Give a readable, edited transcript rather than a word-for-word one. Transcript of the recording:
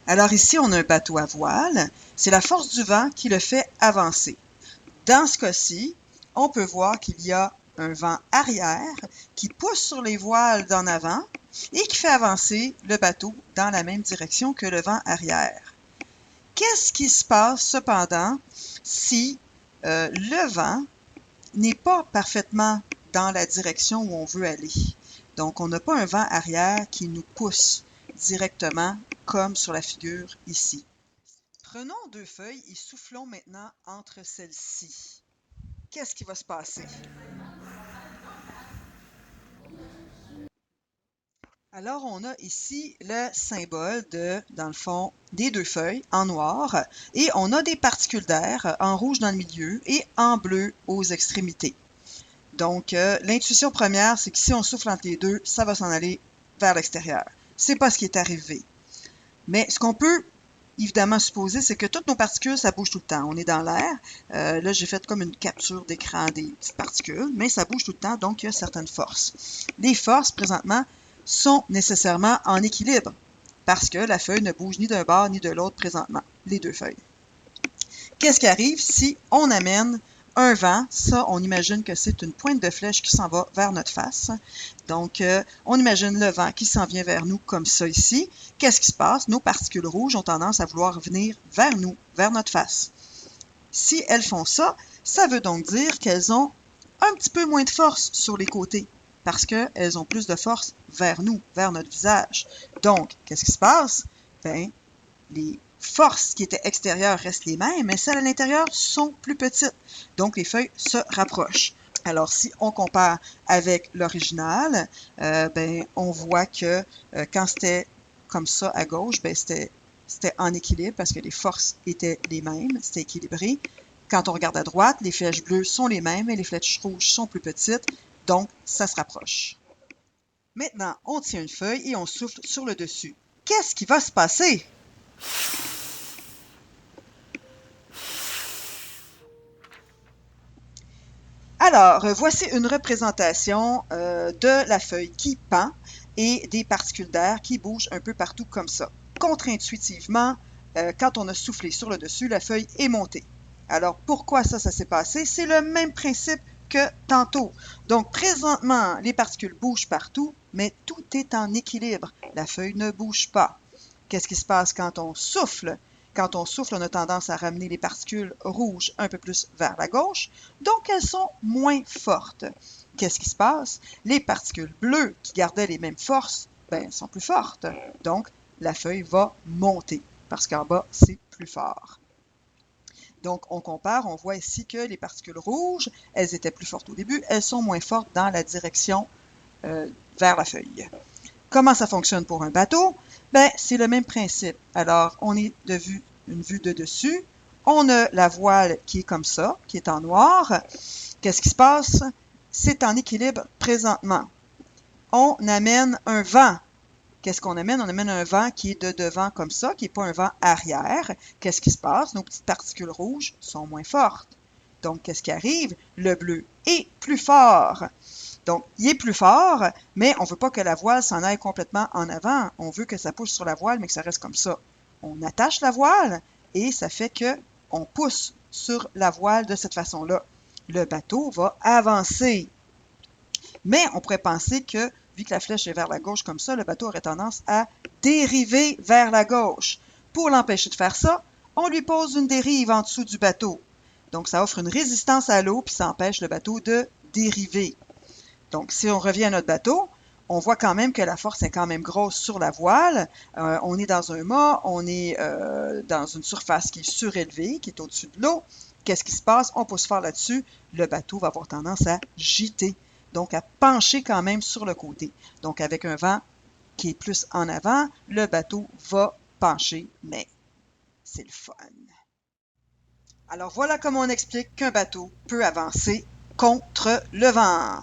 Alors ici, on a un bateau à voile. C'est la force du vent qui le fait avancer. Dans ce cas-ci, on peut voir qu'il y a un vent arrière qui pousse sur les voiles d'en avant et qui fait avancer le bateau dans la même direction que le vent arrière. Qu'est-ce qui se passe cependant si le vent n'est pas parfaitement dans la direction où on veut aller? Donc, on n'a pas un vent arrière qui nous pousse directement comme sur la figure ici. Prenons deux feuilles et soufflons maintenant entre celles-ci. Qu'est-ce qui va se passer? Alors, on a ici le symbole dans le fond, des deux feuilles en noir et on a des particules d'air en rouge dans le milieu et en bleu aux extrémités. Donc, l'intuition première, c'est que si on souffle entre les deux, ça va s'en aller vers l'extérieur. C'est pas ce qui est arrivé. Mais ce qu'on peut évidemment supposer, c'est que toutes nos particules, ça bouge tout le temps. On est dans l'air. Là, j'ai fait comme une capture d'écran des petites particules, mais ça bouge tout le temps, donc il y a certaines forces. Les forces, présentement, sont nécessairement en équilibre parce que la feuille ne bouge ni d'un bord ni de l'autre présentement, les deux feuilles. Qu'est-ce qui arrive si on amène un vent? Ça, on imagine que c'est une pointe de flèche qui s'en va vers notre face. Donc, on imagine le vent qui s'en vient vers nous comme ça ici. Qu'est-ce qui se passe? Nos particules rouges ont tendance à vouloir venir vers nous, vers notre face. Si elles font ça, ça veut donc dire qu'elles ont un petit peu moins de force sur les côtés parce qu'elles ont plus de force vers nous, vers notre visage. Donc, qu'est-ce qui se passe? Bien, les forces qui étaient extérieures restent les mêmes, mais celles à l'intérieur sont plus petites. Donc, les feuilles se rapprochent. Alors, si on compare avec l'original, on voit que quand c'était comme ça à gauche, c'était en équilibre parce que les forces étaient les mêmes, c'était équilibré. Quand on regarde à droite, les flèches bleues sont les mêmes et les flèches rouges sont plus petites, donc ça se rapproche. Maintenant, on tient une feuille et on souffle sur le dessus. Qu'est-ce qui va se passer? Alors, voici une représentation de la feuille qui pend et des particules d'air qui bougent un peu partout comme ça. Contre-intuitivement, quand on a soufflé sur le dessus, la feuille est montée. Alors, pourquoi ça s'est passé? C'est le même principe que tantôt. Donc, présentement, les particules bougent partout, mais tout est en équilibre. La feuille ne bouge pas. Qu'est-ce qui se passe quand on souffle? Quand on souffle, on a tendance à ramener les particules rouges un peu plus vers la gauche, donc elles sont moins fortes. Qu'est-ce qui se passe? Les particules bleues qui gardaient les mêmes forces, sont plus fortes. Donc, la feuille va monter parce qu'en bas, c'est plus fort. Donc, on compare, on voit ici que les particules rouges, elles étaient plus fortes au début, elles sont moins fortes dans la direction vers la feuille. Comment ça fonctionne pour un bateau? C'est le même principe. Alors, on est une vue de dessus. On a la voile qui est comme ça, qui est en noir. Qu'est-ce qui se passe? C'est en équilibre présentement. On amène un vent. Qu'est-ce qu'on amène? On amène un vent qui est de devant comme ça, qui n'est pas un vent arrière. Qu'est-ce qui se passe? Nos petites particules rouges sont moins fortes. Donc, qu'est-ce qui arrive? Le bleu est plus fort. Donc, il est plus fort, mais on ne veut pas que la voile s'en aille complètement en avant. On veut que ça pousse sur la voile, mais que ça reste comme ça. On attache la voile et ça fait qu'on pousse sur la voile de cette façon-là. Le bateau va avancer. Mais on pourrait penser que, vu que la flèche est vers la gauche comme ça, le bateau aurait tendance à dériver vers la gauche. Pour l'empêcher de faire ça, on lui pose une dérive en dessous du bateau. Donc, ça offre une résistance à l'eau, puis ça empêche le bateau de dériver. Donc, si on revient à notre bateau, on voit quand même que la force est quand même grosse sur la voile. On est dans un mât, on est dans une surface qui est surélevée, qui est au-dessus de l'eau. Qu'est-ce qui se passe? On pousse fort là-dessus. Le bateau va avoir tendance à gîter, donc à pencher quand même sur le côté. Donc, avec un vent qui est plus en avant, le bateau va pencher, mais c'est le fun. Alors, voilà comment on explique qu'un bateau peut avancer contre le vent.